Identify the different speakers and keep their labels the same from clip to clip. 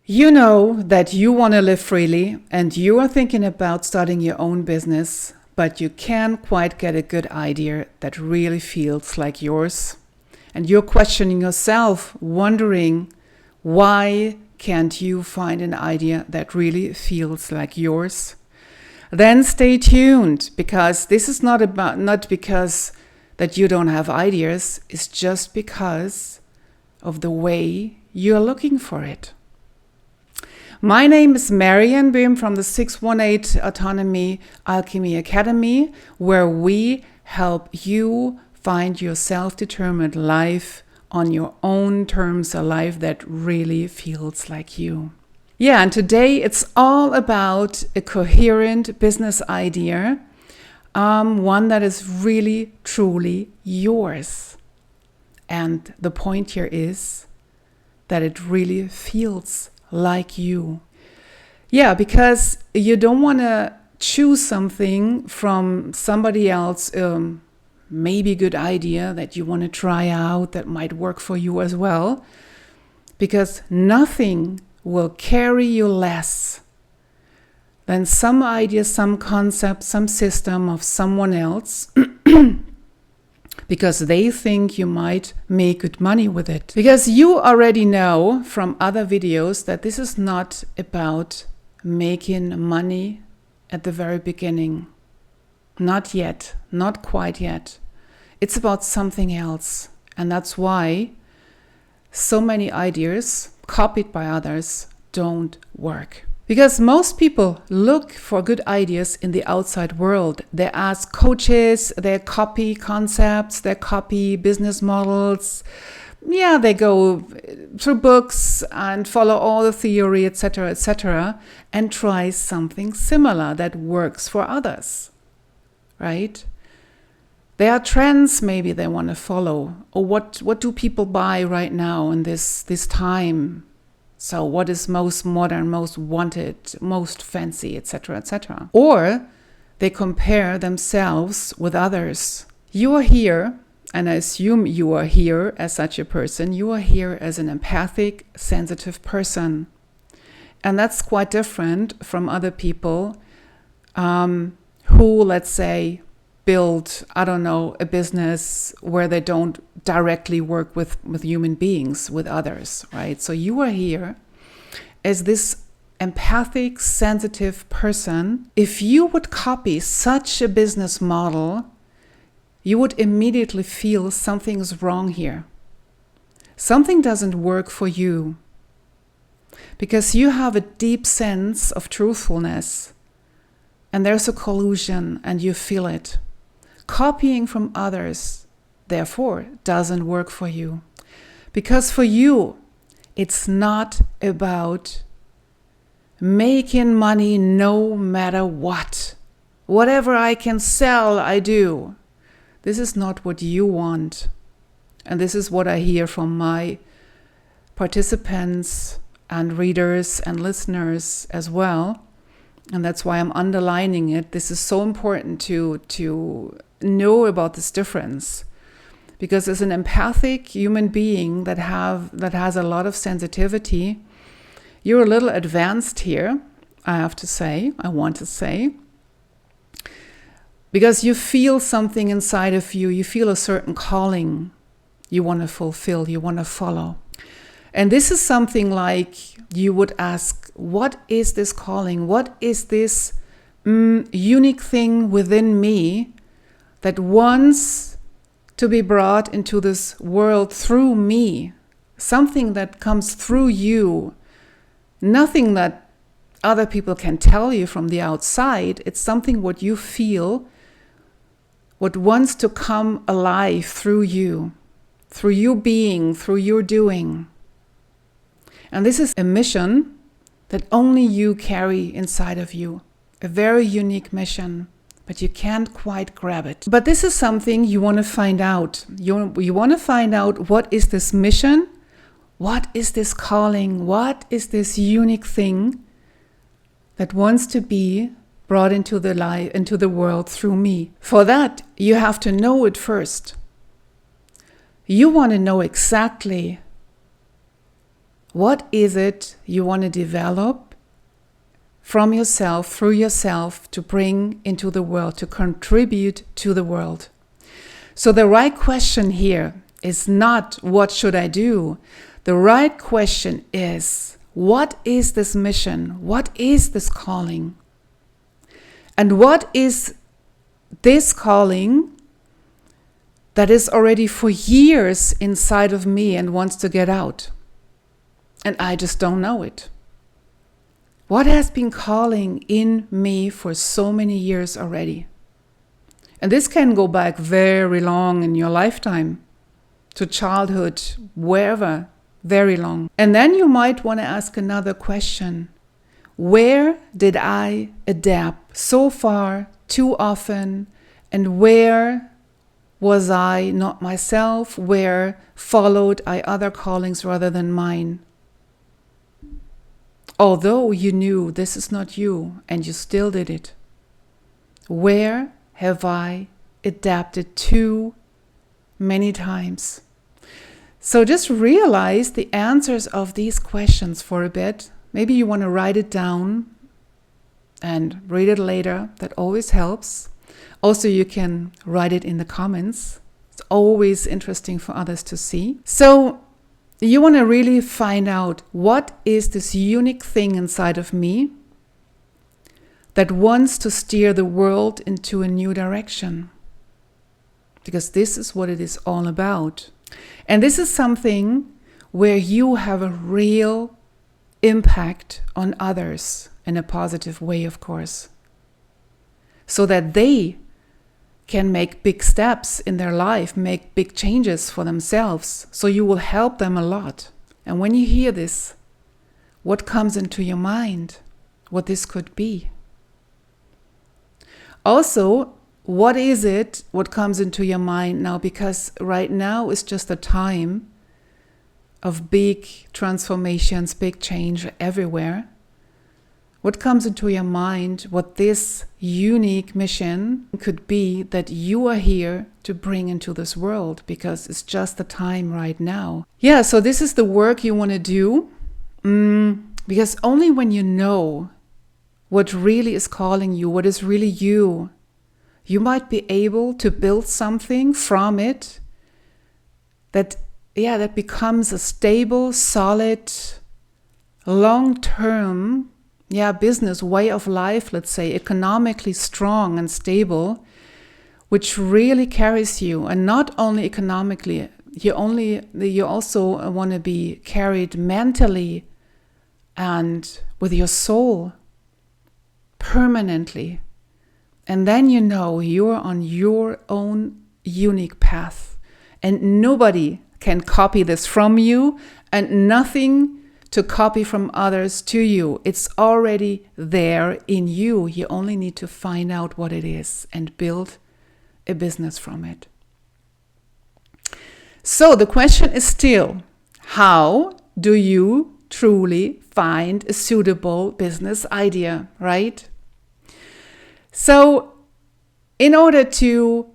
Speaker 1: You know that you want to live freely and you are thinking about starting your own business, but you can't quite get a good idea that really feels like yours. And you're questioning yourself, wondering, why can't you find an idea that really feels like yours? Then stay tuned, because this is not because that you don't have ideas, it's just because of the way you're looking for it. My name is Marianne Boehm from the 618 Autonomy Alchemy Academy, where we help you find your self-determined life on your own terms, a life that really feels like you. Yeah, and today it's all about a coherent business idea, one that is really, truly yours. And the point here is that it really feels like you. Yeah, because you don't want to choose something from somebody else, maybe good idea that you want to try out that might work for you as well, because nothing will carry you less than some idea, some concept, some system of someone else because they think you might make good money with it. Because you already know from other videos that this is not about making money at the very beginning. Not yet, not quite yet. It's about something else. And that's why so many ideas copied by others don't work. Because most people look for good ideas in the outside world. They ask coaches, they copy concepts, they copy business models. Yeah, they go through books and follow all the theory, etc., and try something similar that works for others, right? There are trends maybe they want to follow. Or what do people buy right now in this time? So what is most modern, most wanted, most fancy, etc. Or they compare themselves with others. You are here, and I assume you are here as such a person. You are here as an empathic, sensitive person. And that's quite different from other people who, let's say, build, a business where they don't directly work with human beings, with others, right? So you are here as this empathic, sensitive person. If you would copy such a business model, you would immediately feel something's wrong here. Something doesn't work for you because you have a deep sense of truthfulness and there's a collusion and you feel it. Copying from others, therefore, doesn't work for you. Because for you, it's not about making money no matter what. Whatever I can sell, I do. This is not what you want. And this is what I hear from my participants and readers and listeners as well. And that's why I'm underlining it. This is so important to know about this difference, because as an empathic human being that has a lot of sensitivity, you're a little advanced here, I want to say, because you feel something inside of you. You feel a certain calling you want to fulfill, you want to follow. And this is something like you would ask, what is this calling? What is this unique thing within me that wants to be brought into this world through me? Something that comes through you. Nothing that other people can tell you from the outside. It's something what you feel, what wants to come alive through you being, through your doing. And this is a mission that only you carry inside of you. A very unique mission, but you can't quite grab it. But this is something you want to find out. You want to find out, what is this mission? What is this calling? What is this unique thing that wants to be brought into the world through me? For that, you have to know it first. You want to know exactly What is it you want to develop from yourself, through yourself, to bring into the world, to contribute to the world? So the right question here is not, what should I do? The right question is, what is this mission? What is this calling? And what is this calling that is already for years inside of me and wants to get out? And I just don't know it. What has been calling in me for so many years already? And this can go back very long in your lifetime, to childhood, wherever, very long. And then you might want to ask another question. Where did I adapt so far, too often, and where was I not myself? Where followed I other callings rather than mine? Although you knew this is not you and you still did it. Where have I adapted too many times? So just realize the answers of these questions for a bit. Maybe you want to write it down and read it later. That always helps. Also, you can write it in the comments. It's always interesting for others to see. So you want to really find out, what is this unique thing inside of me that wants to steer the world into a new direction? Because this is what it is all about. And this is something where you have a real impact on others in a positive way, of course, so that they can make big steps in their life, make big changes for themselves. So you will help them a lot. And when you hear this, what comes into your mind? What this could be? Also, what is it, what comes into your mind now? Because right now is just a time of big transformations, big change everywhere. What comes into your mind, what this unique mission could be that you are here to bring into this world, because it's just the time right now. Yeah, so this is the work you want to do, because only when you know what really is calling you, what is really you, you might be able to build something from it that becomes a stable, solid, long-term business way of life, let's say, economically strong and stable, which really carries you. And not only economically, you also want to be carried mentally and with your soul permanently. And then you know you're on your own unique path, and nobody can copy this from you, and nothing to copy from others to you. It's already there in you. You only need to find out what it is and build a business from it. So the question is still, how do you truly find a suitable business idea, right? So in order to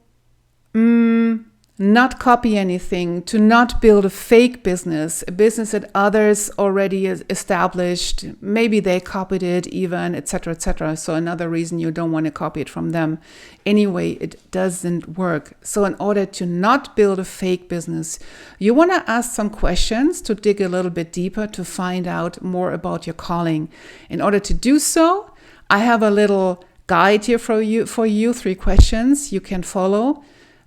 Speaker 1: not copy anything, to not build a fake business, a business that others already established, maybe they copied it even, etc., etc. So another reason you don't want to copy it from them. Anyway, it doesn't work. So in order to not build a fake business, you want to ask some questions to dig a little bit deeper to find out more about your calling. In order to do so, I have a little guide here for you, 3 questions you can follow.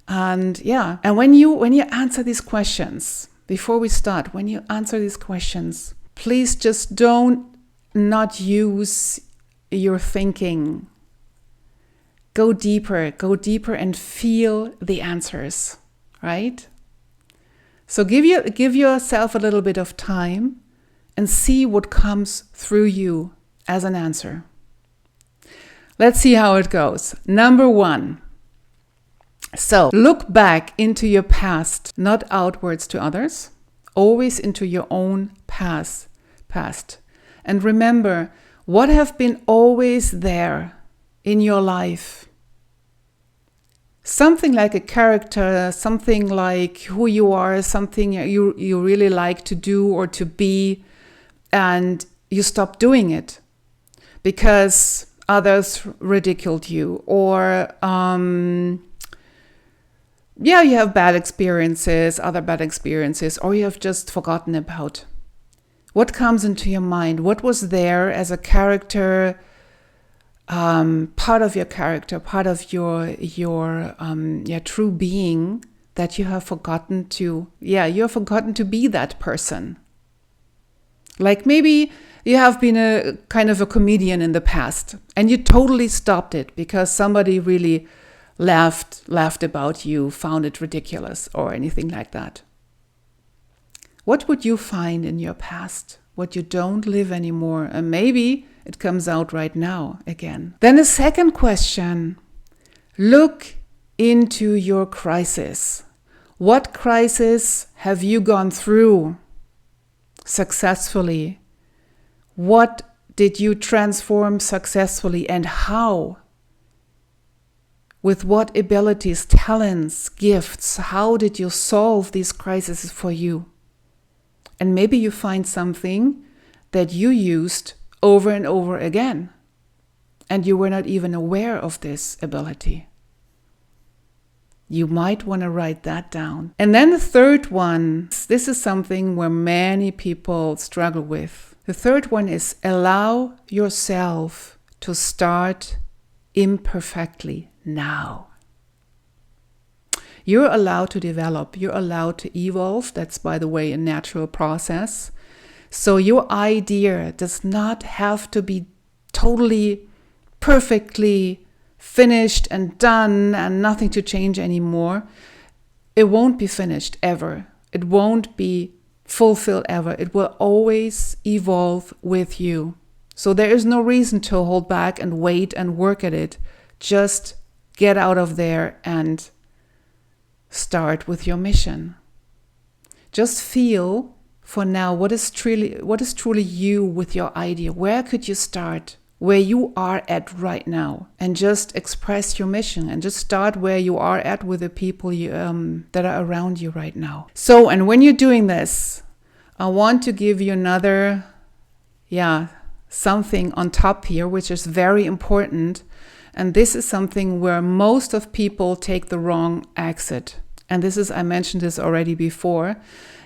Speaker 1: And when you answer these questions, before we start, when you answer these questions, please just not use your thinking. Go deeper and feel the answers, right? So give yourself a little bit of time and see what comes through you as an answer. Let's see how it goes. Number 1. So look back into your past, not outwards to others, always into your own past. And remember what have been always there in your life. Something like a character, something like who you are, something you really like to do or to be, and you stop doing it because others ridiculed you, or you have bad experiences, other bad experiences, or you have just forgotten about. What comes into your mind? What was there as a character, part of your character, part of your true being that you have forgotten to, you're forgotten to be that person. Like maybe you have been a kind of a comedian in the past and you totally stopped it because somebody really laughed about you, found it ridiculous or anything like that. What would you find in your past? What you don't live anymore? And maybe it comes out right now again. Then the second question, look into your crisis. What crisis have you gone through successfully? What did you transform successfully and how? With what abilities, talents, gifts? How did you solve these crises for you? And maybe you find something that you used over and over again, and you were not even aware of this ability. You might want to write that down. And then the third one, this is something where many people struggle with. The third one is allow yourself to start imperfectly now. You're allowed to develop. You're allowed to evolve. That's, by the way, a natural process. So your idea does not have to be totally, perfectly finished and done and nothing to change anymore. It won't be finished ever. It won't be fulfilled ever. It will always evolve with you. So there is no reason to hold back and wait and work at it. Just get out of there and start with your mission. Just feel for now what is truly you with your idea. Where could you start? Where you are at right now, and just express your mission and just start where you are at with the people that are around you right now. So, and when you're doing this, I want to give you another, something on top here, which is very important. And this is something where most of people take the wrong exit. And this is, I mentioned this already before.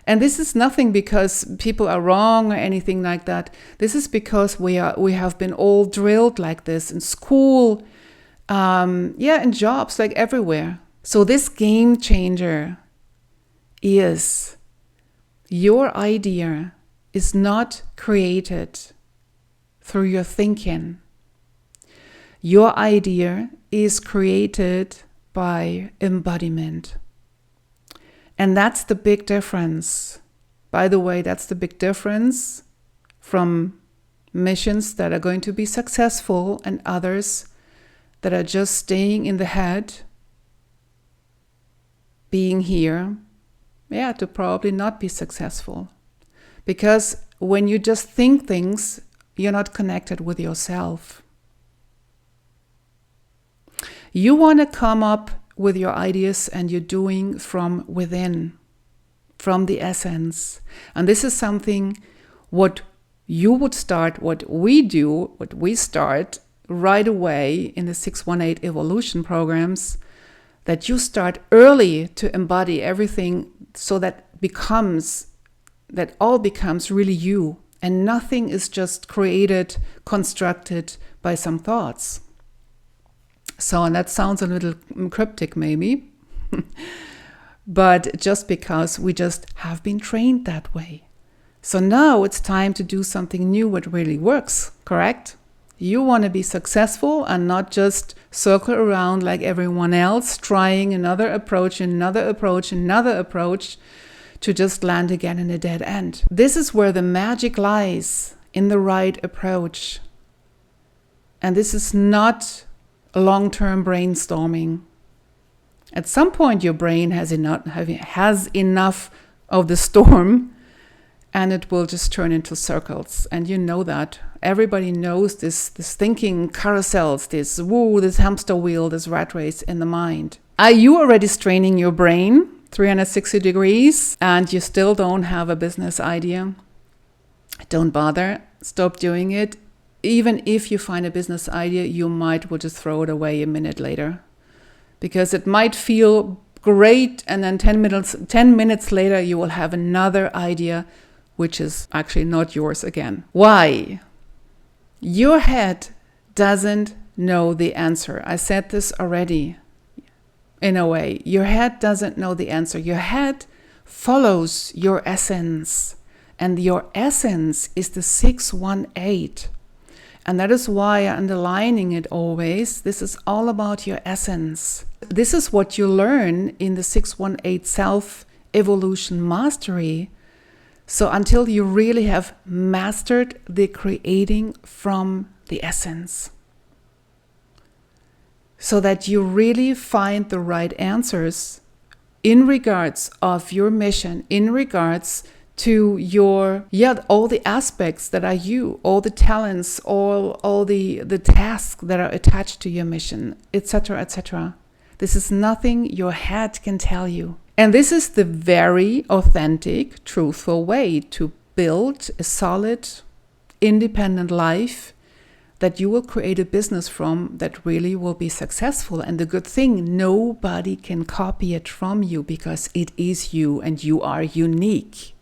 Speaker 1: And this is nothing because people are wrong or anything like that. This is because we have been all drilled like this in school, in jobs, like everywhere. So this game changer is your idea is not created through your thinking. Your idea is created by embodiment. And that's the big difference. By the way, that's the big difference from missions that are going to be successful and others that are just staying in the head, being here, to probably not be successful. Because when you just think things, you're not connected with yourself. You want to come up with your ideas and you're doing from within, from the essence. And this is something what we start right away in the 618 evolution programs, that you start early to embody everything so that all becomes really you, and nothing is just created, constructed by some thoughts. So, and that sounds a little cryptic maybe, but just because we just have been trained that way. So now it's time to do something new what really works, correct? You want to be successful and not just circle around like everyone else, trying another approach to just land again in a dead end. This is where the magic lies, in the right approach. And this is not long-term brainstorming. At some point, your brain has enough of the storm, and it will just turn into circles. And you know that. Everybody knows this thinking carousels, this hamster wheel, this rat race in the mind. Are you already straining your brain 360 degrees and you still don't have a business idea? don't bother. Stop doing it. Even if you find a business idea, you might well just throw it away a minute later, because it might feel great, and then 10 minutes later you will have another idea which is actually not yours again. Why? Your head doesn't know the answer. I said this already. In a way, your head doesn't know the answer. Your head follows your essence, and your essence is the 618. And that is why I'm underlining it always. This is all about your essence. This is what you learn in the 618 Self-Evolution Mastery. So until you really have mastered the creating from the essence, so that you really find the right answers in regards of your mission, in regards to your, all the aspects that are you, all the talents, all the tasks that are attached to your mission, etc., etc. This is nothing your head can tell you. And this is the very authentic, truthful way to build a solid, independent life that you will create a business from that really will be successful. And the good thing, nobody can copy it from you, because it is you and you are unique.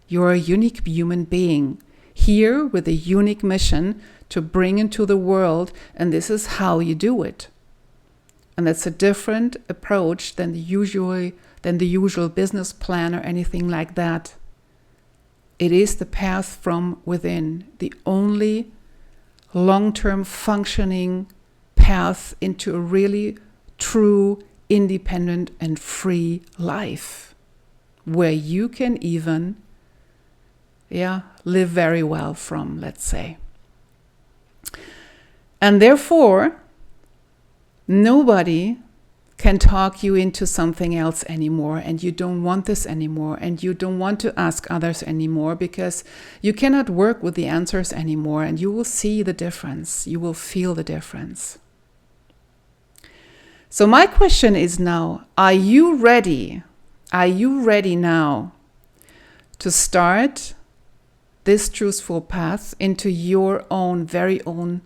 Speaker 1: You're a unique human being here with a unique mission to bring into the world, and this is how you do it. And that's a different approach than the usual business plan or anything like that. It is the path from within, the only long-term functioning path into a really true, independent and free life, where you can even live very well from, let's say. And therefore, nobody can talk you into something else anymore, and you don't want this anymore, and you don't want to ask others anymore, because you cannot work with the answers anymore, and you will see the difference. You will feel the difference. So my question is now, are you ready? Are you ready now to start this truthful path into your own, very own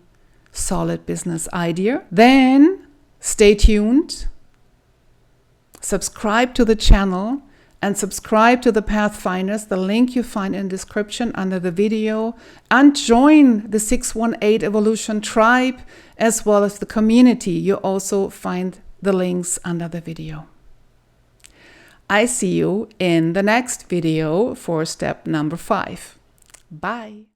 Speaker 1: solid business idea? Then stay tuned. Subscribe to the channel and subscribe to the Pathfinders, the link you find in the description under the video, and join the 618 Evolution Tribe as well as the community. You also find the links under the video. I see you in the next video for step number 5. Bye.